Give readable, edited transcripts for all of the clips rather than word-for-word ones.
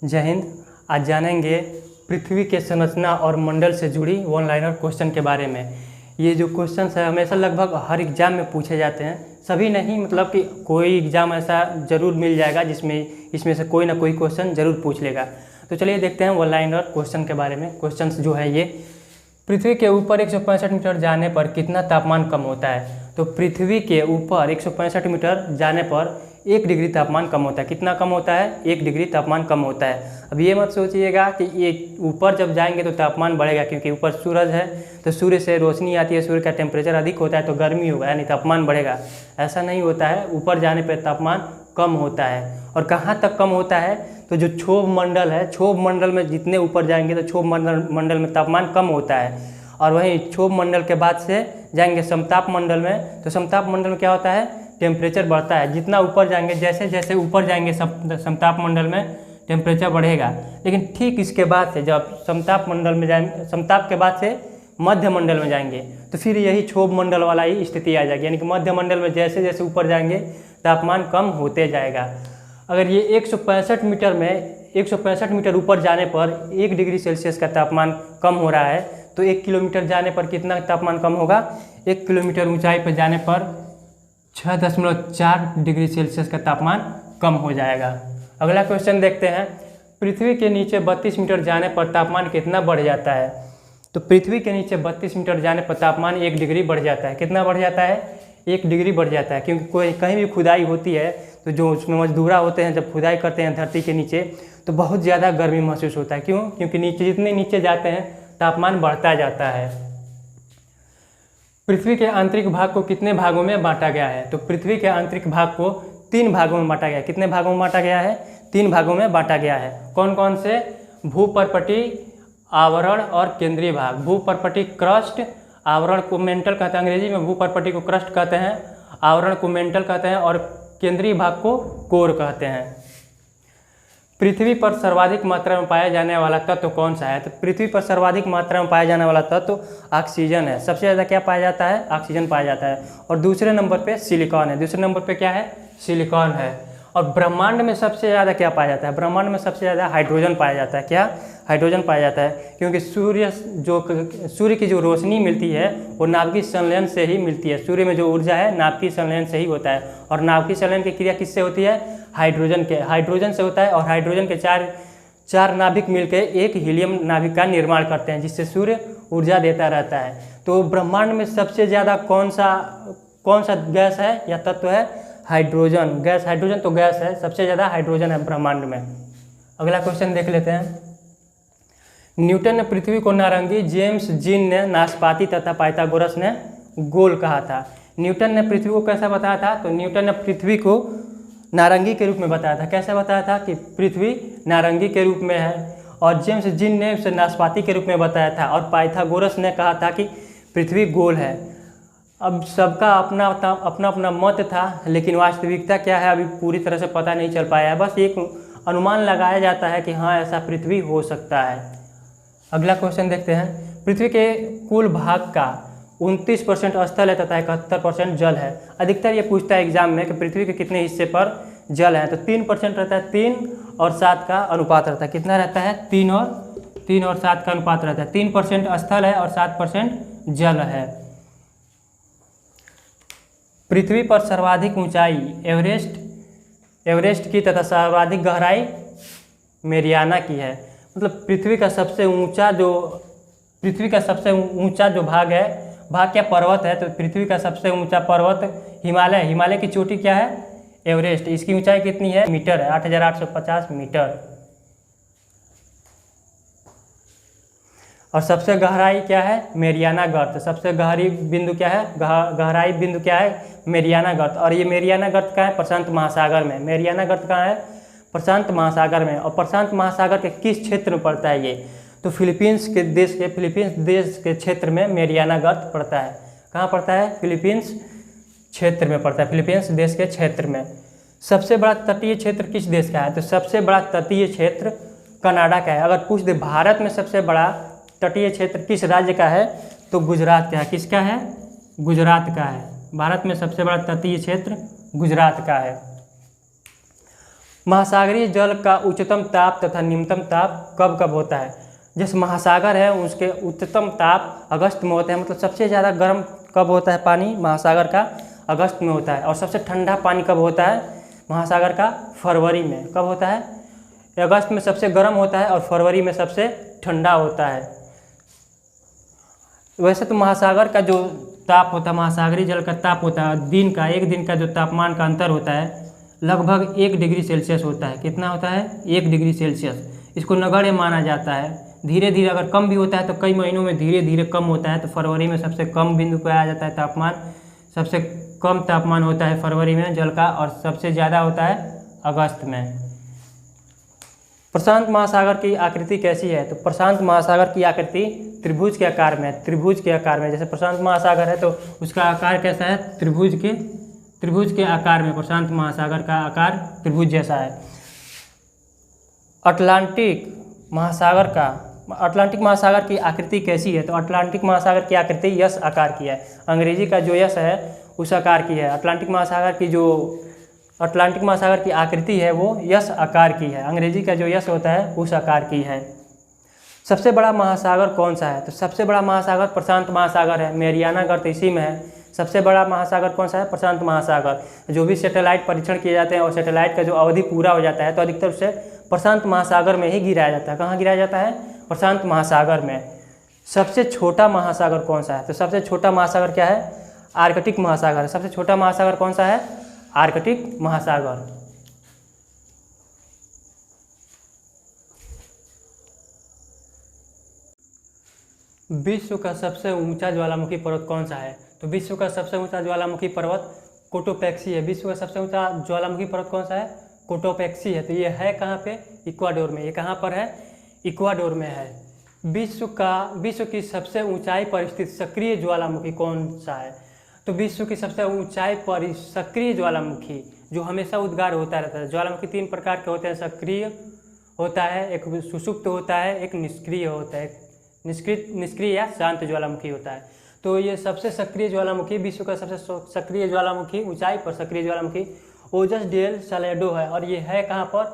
जय हिंद। आज जानेंगे पृथ्वी के संरचना और मंडल से जुड़ी वन लाइनर क्वेश्चन के बारे में। ये जो क्वेश्चन है हमेशा लगभग हर एग्ज़ाम में पूछे जाते हैं, सभी नहीं, मतलब कि कोई एग्ज़ाम ऐसा ज़रूर मिल जाएगा जिसमें इसमें से कोई ना कोई क्वेश्चन ज़रूर पूछ लेगा। तो चलिए देखते हैं वन लाइनर क्वेश्चन के बारे में। क्वेश्चन जो है ये, पृथ्वी के ऊपर 165 मीटर जाने पर कितना तापमान कम होता है? तो पृथ्वी के ऊपर 165 मीटर जाने पर 1 डिग्री तापमान कम होता है। कितना कम होता है? 1 डिग्री तापमान कम होता है। अब ये मत सोचिएगा कि ये ऊपर जब जाएंगे तो तापमान बढ़ेगा, क्योंकि ऊपर सूरज है तो सूर्य से रोशनी आती है, सूर्य का टेम्परेचर अधिक होता है तो गर्मी होगा, यानी तापमान बढ़ेगा। ऐसा नहीं होता है, ऊपर जाने पर तापमान कम होता है। और कहाँ तक कम होता है? तो जो क्षोभ मंडल है, क्षोभ मंडल में जितने ऊपर जाएंगे तो क्षोभ मंडल में तापमान कम होता है। और वहीं क्षोभ मंडल के बाद से जाएंगे समताप मंडल में, तो समताप मंडल में क्या होता है? टेम्परेचर बढ़ता है। जितना ऊपर जाएंगे, जैसे जैसे ऊपर जाएंगे समताप मंडल में टेम्परेचर बढ़ेगा। लेकिन ठीक इसके बाद से जब समताप मंडल में जाएंगे, समताप के बाद से मध्य मंडल में जाएंगे तो फिर यही क्षोभ मंडल वाला ही स्थिति आ जाएगी, यानी कि मध्य मंडल में जैसे जैसे ऊपर जाएंगे तापमान कम होते जाएगा। अगर ये 165 मीटर में 165 मीटर ऊपर जाने पर 1 डिग्री सेल्सियस का तापमान कम हो रहा है, तो 1 किलोमीटर जाने पर कितना तापमान कम होगा? 1 किलोमीटर ऊंचाई पर जाने पर 6.4 डिग्री सेल्सियस का तापमान कम हो जाएगा। अगला क्वेश्चन देखते हैं, पृथ्वी के नीचे 32 मीटर जाने पर तापमान कितना बढ़ जाता है? तो पृथ्वी के नीचे 32 मीटर जाने पर तापमान 1 डिग्री बढ़ जाता है। कितना बढ़ जाता है? 1 डिग्री बढ़ जाता है, क्योंकि कोई कहीं भी खुदाई होती है तो जो उसमें मजदूरा होते हैं, जब खुदाई करते हैं धरती के नीचे तो बहुत ज़्यादा गर्मी महसूस होता है। क्यों? क्योंकि नीचे जितने नीचे जाते हैं तापमान बढ़ता जाता है। पृथ्वी के आंतरिक भाग को कितने भागों में बांटा गया है? तो पृथ्वी के आंतरिक भाग को 3 भागों में बांटा गया है। कितने भागों में बांटा गया है? 3 भागों में बांटा गया है। कौन कौन से? भूपर्पटी, आवरण और केंद्रीय भाग। भूपर्पटी क्रस्ट, आवरण को मेंटल कहते हैं, अंग्रेजी में भूपर्पटी को क्रस्ट कहते हैं, आवरण को मेंटल कहते हैं और केंद्रीय भाग को कोर कहते हैं। पृथ्वी पर सर्वाधिक मात्रा में पाया जाने वाला तत्व कौन सा है? तो पृथ्वी पर सर्वाधिक मात्रा में पाया जाने वाला तत्व ऑक्सीजन है। सबसे ज़्यादा क्या पाया जाता है? ऑक्सीजन पाया जाता है। और दूसरे नंबर पे सिलिकॉन है। दूसरे नंबर पे क्या है? सिलिकॉन है। और ब्रह्मांड में सबसे ज़्यादा क्या पाया जाता है? ब्रह्मांड में सबसे ज़्यादा हाइड्रोजन पाया जाता है। क्या? हाइड्रोजन पाया जाता है, क्योंकि सूर्य की जो रोशनी मिलती है वो नाभिकीय संलयन से ही मिलती है। सूर्य में जो ऊर्जा है नाभिकीय संलयन से ही होता है, और नाभिकीय संलयन की क्रिया किससे होती है? हाइड्रोजन से होता है। और हाइड्रोजन के चार नाभिक मिलकर एक हीलियम नाभिक का निर्माण करते हैं, जिससे सूर्य ऊर्जा देता रहता है। तो ब्रह्मांड में सबसे ज़्यादा कौन सा गैस है या तत्व है? Hydrogen gas. हाइड्रोजन तो गैस है, सबसे ज़्यादा हाइड्रोजन है ब्रह्मांड में। अगला क्वेश्चन देख लेते हैं, न्यूटन ने पृथ्वी को नारंगी, जेम्स जीन ने नाशपाती तथा पाइथागोरस ने गोल कहा था। न्यूटन ने पृथ्वी को कैसा बताया था? तो न्यूटन ने पृथ्वी को नारंगी के रूप में बताया था। कैसे बताया था? कि पृथ्वी नारंगी के रूप में है। और जेम्स जीन ने उसे नाशपाती के रूप में बताया था। और पाइथागोरस ने कहा था कि पृथ्वी गोल है। अब सबका अपना अपना मत था, लेकिन वास्तविकता क्या है अभी पूरी तरह से पता नहीं चल पाया है। बस एक अनुमान लगाया जाता है कि हाँ, ऐसा पृथ्वी हो सकता है। अगला क्वेश्चन देखते हैं, पृथ्वी के कुल भाग का 29% स्थल है तथा 71% जल है। अधिकतर ये पूछता है एग्जाम में कि पृथ्वी के कितने हिस्से पर जल है, तो 3% रहता है। 3 और 7 का अनुपात रहता है। कितना रहता है? 3 और 7 का अनुपात रहता है। 3% स्थल है और 7% जल है। पृथ्वी पर सर्वाधिक ऊंचाई एवरेस्ट की तथा सर्वाधिक गहराई मेरियाना की है। मतलब पृथ्वी का सबसे ऊंचा जो भाग है, भाग क्या? पर्वत है। तो पृथ्वी का सबसे ऊंचा पर्वत हिमालय की चोटी क्या है? एवरेस्ट। इसकी ऊंचाई कितनी है? मीटर है, 8,850 मीटर। और सबसे गहराई क्या है? मेरियाना गर्त। सबसे गहरी बिंदु क्या है? गहराई बिंदु क्या है? मेरियाना गर्त। और ये मेरियाना गर्त कहाँ है? प्रशांत महासागर में। मेरियाना गर्त कहाँ है? प्रशांत महासागर में। और प्रशांत महासागर के किस क्षेत्र में पड़ता है ये? तो फिलीपींस देश के क्षेत्र में मेरियाना गर्त पड़ता है। कहाँ पड़ता है? फिलीपींस क्षेत्र में पड़ता है, फिलीपींस देश के क्षेत्र में। सबसे बड़ा तटीय क्षेत्र किस देश का है? तो सबसे बड़ा तटीय क्षेत्र कनाडा का है। अगर पूछ दे भारत में सबसे बड़ा तटीय क्षेत्र किस राज्य का है, तो गुजरात का है। किसका है? गुजरात का है। भारत में सबसे बड़ा तटीय क्षेत्र गुजरात का है। महासागरीय जल का उच्चतम ताप तथा निम्नतम ताप कब कब होता है? जैसे महासागर है उसके उच्चतम ताप अगस्त में होता है, मतलब सबसे ज़्यादा गर्म कब होता है पानी महासागर का? अगस्त में होता है। और सबसे ठंडा पानी कब होता है महासागर का? फरवरी में। कब होता है? अगस्त में सबसे गर्म होता है और फरवरी में सबसे ठंडा होता है। वैसे तो महासागर का जो ताप होता है, महासागरीय जल का ताप होता है, दिन का, एक दिन का जो तापमान का अंतर होता है लगभग 1 डिग्री सेल्सियस होता है। कितना होता है? 1 डिग्री सेल्सियस। इसको नगण्य माना जाता है। धीरे धीरे अगर कम भी होता है तो कई महीनों में धीरे धीरे कम होता है। तो फरवरी में सबसे कम बिंदु पर आ जाता है तापमान, सबसे कम तापमान होता है फरवरी में जल का, और सबसे ज़्यादा होता है अगस्त में। प्रशांत महासागर की आकृति कैसी है? तो प्रशांत महासागर की आकृति त्रिभुज के आकार में है। त्रिभुज के आकार में, जैसे प्रशांत महासागर है तो उसका आकार कैसा है? त्रिभुज के आकार में प्रशांत महासागर का आकार त्रिभुज जैसा है। अटलांटिक महासागर की आकृति कैसी है? तो अटलांटिक महासागर की आकृति यस आकार की है। अंग्रेजी का जो यस है उस आकार की है। अटलांटिक महासागर की आकृति है वो यस आकार की है। अंग्रेजी का जो यस होता है उस आकार की है। सबसे बड़ा महासागर कौन सा है? तो सबसे बड़ा महासागर प्रशांत महासागर है। मैरियाना गर्त इसी में है। सबसे बड़ा महासागर कौन सा है? प्रशांत महासागर। जो भी सैटेलाइट परीक्षण किए जाते हैं और सैटेलाइट का जो अवधि पूरा हो जाता है तो अधिकतर उसे प्रशांत महासागर में ही गिराया जाता है। कहाँ गिराया जाता है? प्रशांत महासागर में। सबसे छोटा महासागर कौन सा है? तो सबसे छोटा महासागर क्या है? आर्कटिक महासागर। सबसे छोटा महासागर कौन सा है? आर्कटिक महासागर। विश्व का सबसे ऊंचा ज्वालामुखी पर्वत कौन सा है? तो विश्व का सबसे ऊंचा ज्वालामुखी पर्वत कोटोपैक्सी है। विश्व का सबसे ऊंचा ज्वालामुखी पर्वत कौन सा है? कोटोपैक्सी है। तो ये है कहाँ पे? इक्वाडोर में। ये कहाँ पर है? इक्वाडोर में है। विश्व की सबसे ऊंचाई पर स्थित सक्रिय ज्वालामुखी कौन सा है? तो विश्व की सबसे ऊंचाई पर सक्रिय ज्वालामुखी जो हमेशा उद्गार होता रहता है। ज्वालामुखी 3 प्रकार के होते हैं। सक्रिय होता है, एक सुषुप्त होता है, एक निष्क्रिय होता है। निष्क्रिय या शांत ज्वालामुखी होता है। तो ये सबसे सक्रिय ज्वालामुखी, विश्व का सबसे सक्रिय ज्वालामुखी, ऊंचाई पर सक्रिय ज्वालामुखी ओजस डेल सालेडो है। और ये है कहाँ पर?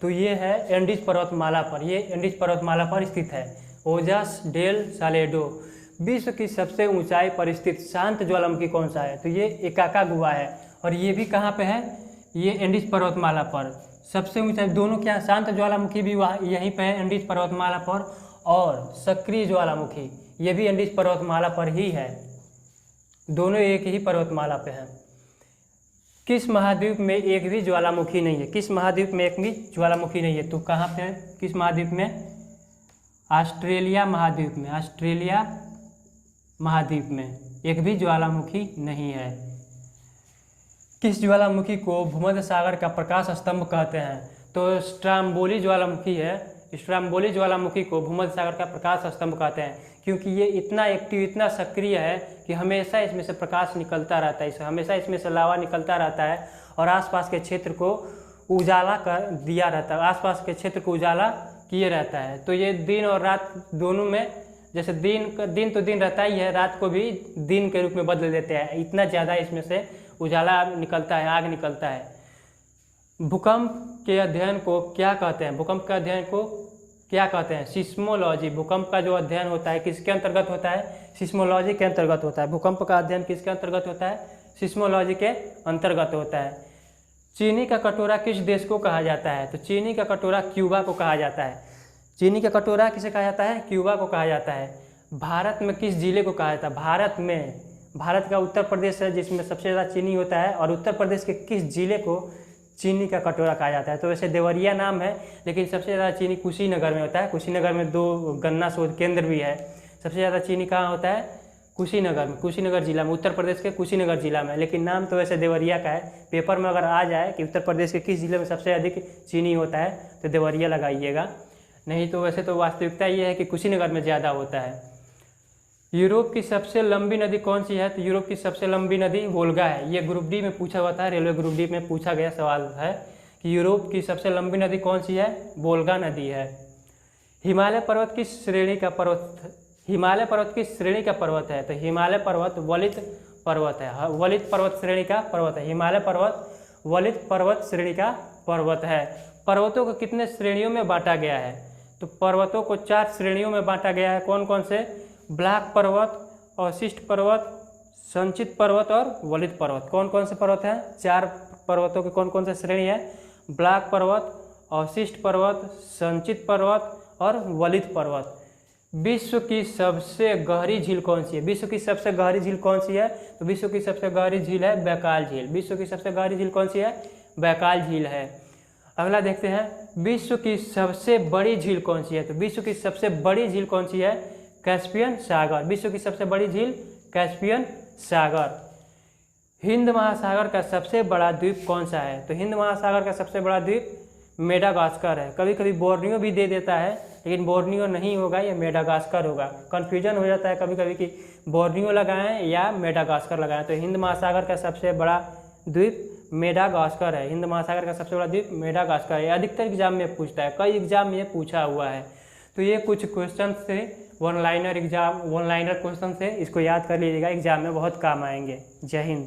तो ये है एंडीज पर्वतमाला पर। ये एंडीज पर्वतमाला पर स्थित है, ओजस डेल सालेडो। विश्व की सबसे ऊंचाई पर स्थित शांत ज्वालामुखी कौन सा है? तो ये एकाकागुआ है। और ये भी कहाँ पे है? ये एंडीज पर्वतमाला पर सबसे ऊंचाई। दोनों क्या? शांत ज्वालामुखी भी वहाँ यहीं पे है एंडीज पर्वतमाला पर, और सक्रिय ज्वालामुखी ये भी एंडीज पर्वतमाला पर ही है। दोनों एक ही पर्वतमाला पे हैं। किस महाद्वीप में एक भी ज्वालामुखी नहीं है? किस महाद्वीप में एक भी ज्वालामुखी नहीं है? तो कहाँ पे है? किस महाद्वीप में? ऑस्ट्रेलिया महाद्वीप में। ऑस्ट्रेलिया महाद्वीप में एक भी ज्वालामुखी नहीं है। किस ज्वालामुखी को भूमध्य सागर का प्रकाश स्तंभ कहते हैं? तो स्ट्राम्बोली ज्वालामुखी है। स्ट्राम्बोली ज्वालामुखी को भूमध्य सागर का प्रकाश स्तंभ कहते हैं, क्योंकि ये इतना एक्टिव, इतना सक्रिय है कि हमेशा इसमें से प्रकाश निकलता रहता है, हमेशा इसमें से लावा निकलता रहता है और आसपास के क्षेत्र को उजाला कर दिया रहता है, आसपास के क्षेत्र को उजाला किए रहता है। तो ये दिन और रात दोनों में, जैसे दिन तो दिन रहता ही है, रात को भी दिन के रूप में बदल देते हैं, इतना ज़्यादा इसमें से उजाला निकलता है, आग निकलता है। भूकंप के अध्ययन को क्या कहते हैं? भूकंप के अध्ययन को क्या कहते हैं? सिस्मोलॉजी। भूकंप का जो अध्ययन होता है किसके अंतर्गत होता है? सिस्मोलॉजी के अंतर्गत होता है। भूकंप का अध्ययन किसके अंतर्गत होता है? सिस्मोलॉजी के अंतर्गत होता है। चीनी का कटोरा किस देश को कहा जाता है? तो चीनी का कटोरा क्यूबा को कहा जाता है। चीनी का कटोरा किसे कहा जाता है? क्यूबा को कहा जाता है। भारत में किस जिले को कहा जाता है? भारत का उत्तर प्रदेश है जिसमें सबसे ज़्यादा चीनी होता है, और उत्तर प्रदेश के किस जिले को चीनी का कटोरा कहा जाता है? तो वैसे देवरिया नाम है, लेकिन सबसे ज़्यादा चीनी कुशीनगर में होता है। कुशीनगर में 2 गन्ना शोध केंद्र भी है। सबसे ज़्यादा चीनी कहाँ होता है? कुशीनगर में, कुशीनगर जिला में, उत्तर प्रदेश के कुशीनगर जिला में, लेकिन नाम तो वैसे देवरिया का है। पेपर में अगर आ जाए कि उत्तर प्रदेश के किस जिले में सबसे अधिक चीनी होता है तो देवरिया लगाइएगा, नहीं तो वैसे तो वास्तविकता ये है कि कुशीनगर में ज़्यादा होता है। यूरोप की सबसे लंबी नदी कौन सी है? तो यूरोप की सबसे लंबी नदी वोल्गा है। ये ग्रुप डी में पूछा हुआ था, रेलवे ग्रुप डी में पूछा गया सवाल है कि यूरोप की सबसे लंबी नदी कौन सी है? वोल्गा नदी है। हिमालय पर्वत किस श्रेणी का पर्वत है? तो हिमालय पर्वत वलित पर्वत है। वलित पर्वत श्रेणी का पर्वत है। हिमालय पर्वत वलित पर्वत श्रेणी का पर्वत है। पर्वतों को कितने श्रेणियों में बांटा गया है? तो पर्वतों को 4 श्रेणियों में बांटा गया है। कौन कौन से? ब्लैक पर्वत, अवशिष्ट पर्वत, संचित पर्वत और वलित पर्वत। कौन कौन से पर्वत हैं? 4 पर्वतों के कौन कौन से श्रेणी है? ब्लैक पर्वत, अवशिष्ट पर्वत, संचित पर्वत और वलित पर्वत। विश्व की सबसे गहरी झील कौन सी है? विश्व की सबसे गहरी झील कौन सी है? तो विश्व की सबसे गहरी झील है बैकाल झील। विश्व की सबसे गहरी झील कौन सी है? बैकाल झील है। अगला देखते हैं, विश्व की सबसे बड़ी झील कौन सी है? तो विश्व की सबसे बड़ी झील कौन सी है? कैस्पियन सागर। विश्व की सबसे बड़ी झील कैस्पियन सागर। हिंद महासागर का सबसे बड़ा द्वीप कौन सा है? तो हिंद महासागर का सबसे बड़ा द्वीप मेडागास्कर है। कभी कभी बोर्नियो भी दे देता है, लेकिन बोर्नियो नहीं होगा, ये मेडागास्कर होगा। कन्फ्यूजन हो जाता है कभी कभी कि बोर्नियो लगाएं या मेडागास्कर लगाएं। तो हिंद महासागर का सबसे बड़ा द्वीप मेडागास्कर है। हिंद महासागर का सबसे बड़ा द्वीप मेडागास्कर है। अधिकतर एग्जाम में पूछता है, कई एग्जाम में पूछा हुआ है। तो ये कुछ क्वेश्चन थे, वन लाइनर क्वेश्चन थे, इसको याद कर लीजिएगा, एग्जाम में बहुत काम आएंगे। जय हिंद।